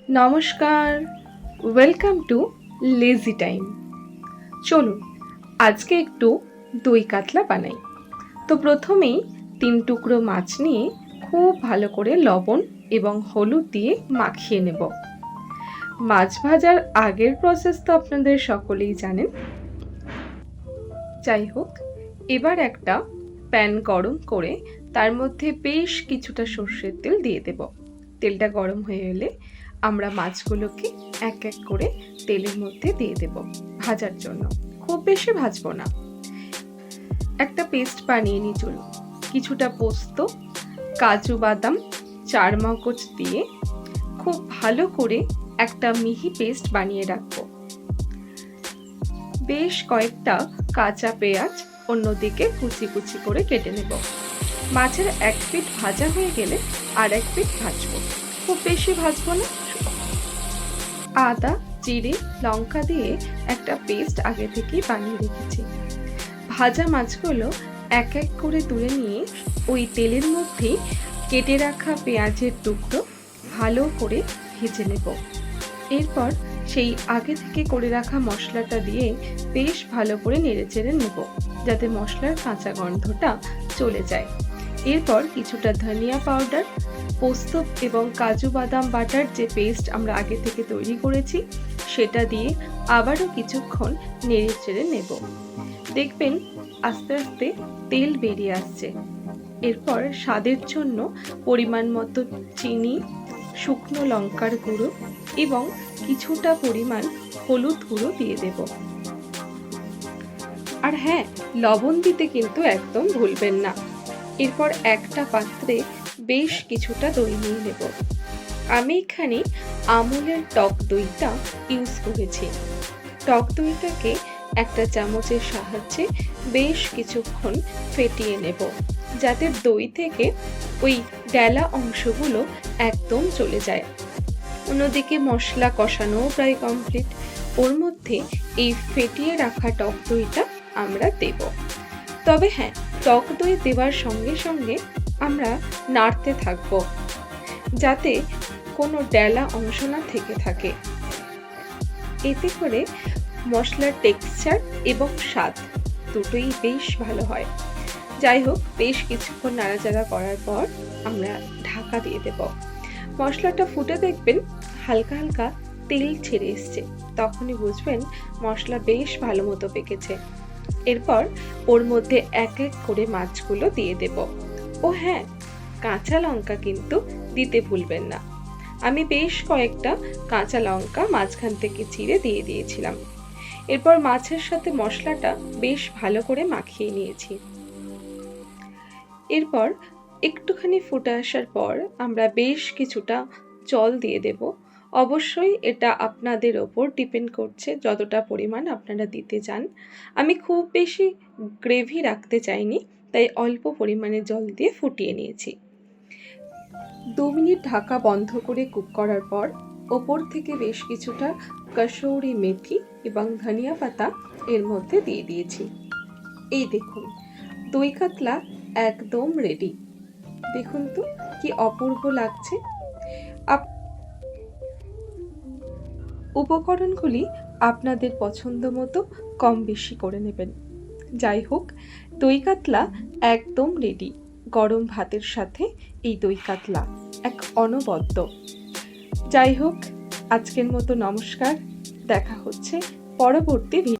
নমস্কার, welcome to lazy time. চলুন আজকে একটু দই কাতলা বানাই। তো প্রথমেই 3 টুকরো মাছ নিয়ে খুব ভালো করে লবণ এবং হলুদ দিয়ে মাখিয়ে নেব। মাছ ভাজার আগের প্রসেস তো আপনাদের সকলেই জানেন। যাই হোক, এবার একটা প্যান গরম করে তার মধ্যে বেশ কিছুটা সর্ষের তেল দিয়ে দেব। তেলটা গরম হয়ে এলে আমরা মাছগুলোকে এক এক করে তেলের মধ্যে দিয়ে দেব ভাজার জন্য। খুব বেশি ভাজবো না, একটা পেস্ট বানিয়ে নিই। চলুন, কিছুটা পোস্ত, কাজু বাদাম, চারমগজ দিয়ে খুব ভালো করে একটা মিহি পেস্ট বানিয়ে রাখবো। বেশ কয়েকটা কাঁচা পেঁয়াজ অন্যদিকে কুচি কুচি করে কেটে নেব। মাছের এক পিঠ ভাজা হয়ে গেলে আর এক পিঠ ভাজবো, খুব বেশি ভাজবো না। আদা, জিরে, লঙ্কা দিয়ে একটা পেস্ট আগে থেকেই বানিয়ে রেখেছি। ভাজা মাছগুলো এক এক করে তুলে নিয়ে ওই তেলের মধ্যেই কেটে রাখা পেঁয়াজের টুকরো ভালো করে ভেজে নেব। এরপর সেই আগে থেকে করে রাখা মশলাটা দিয়ে বেশ ভালো করে নেড়েচেড়ে নেব, যাতে মশলার কাঁচা গন্ধটা চলে যায়। এরপর কিছুটা ধনিয়া পাউডার, পোস্ত এবং কাজু বাদাম বাটার যে পেস্ট আমরা আগে থেকে তৈরি করেছি সেটা দিয়ে আবারও কিছুক্ষণ নেড়েচেড়ে নেব। দেখবেন আস্তে আস্তে তেল বেরিয়ে আসছে। এরপর স্বাদের জন্য পরিমাণ মতো চিনি, শুকনো লঙ্কার গুঁড়ো এবং কিছুটা পরিমাণ হলুদ গুঁড়ো দিয়ে দেব। আর হ্যাঁ, লবণ দিতে কিন্তু একদম ভুলবেন না। এরপর একটা পাত্রে বেশ কিছুটা দই নিয়ে নেব। আমি এখানে আমুলের টক দইটা ইউজ করেছি। টক দইটাকে একটা চামচের সাহায্যে বেশ কিছুক্ষণ ফেটিয়ে নেব, যাতে দই থেকে ওই ডেলা অংশগুলো একদম চলে যায়। অন্যদিকে মশলা কষানোও প্রায় কমপ্লিট। ওর মধ্যে এই ফেটিয়ে রাখা টক দইটা আমরা দেব। তবে হ্যাঁ, টক দই দেওয়ার সঙ্গে সঙ্গে আমরা নাড়তে থাকব, যাতে কোনো ডেলা অংশ না থেকে থাকে। এতে করে মশলার টেক্সচার এবং স্বাদ দুটোই বেশ ভালো হয়। যাই হোক, বেশ কিছুক্ষণ নাড়াচাড়া করার পর আমরা ঢাকা দিয়ে দেব। মশলাটা ফুটে দেখবেন হালকা হালকা তেল ছেড়ে এসছে, তখনই বুঝবেন মশলা বেশ ভালো মতো পেকেছে। এরপর ওর মধ্যে এক এক করে মাছগুলো দিয়ে দেব। ও হ্যাঁ, কাঁচা লঙ্কা কিন্তু দিতে ভুলবেন না। আমি বেশ কয়েকটা কাঁচা লঙ্কা মাঝখান থেকে চিড়ে দিয়ে দিয়েছিলাম। এরপর মাছের সাথে মশলাটা বেশ ভালো করে মাখিয়ে নিয়েছি। এরপর একটুখানি ফুটে আসার পর আমরা বেশ কিছুটা জল দিয়ে দেব। অবশ্যই এটা আপনাদের ওপর ডিপেন্ড করছে যতটা পরিমাণ আপনারা দিতে চান। আমি খুব বেশি গ্রেভি রাখতে চাইনি, তাই অল্প পরিমাণে জল দিয়ে ফুটিয়ে নিয়েছি। 2 মিনিট ঢাকা বন্ধ করে কুক করার পর ওপর থেকে বেশ কিছুটা কসুরি মেথি এবং ধনিয়া পাতা এর মধ্যে দিয়ে দিয়েছি। এই দেখুন, দই কাতলা একদম রেডি। দেখুন তো কি অপূর্ব লাগছে। উপকরণগুলি আপনাদের পছন্দ মতো কম বেশি করে নেবেন। যাই হোক, দই কাতলা একদম রেডি। গরম ভাতের সাথে এই দই কাতলা এক অনবদ্য। যাই হোক, আজকের মতো নমস্কার। দেখা হচ্ছে পরবর্তী ভিডিও।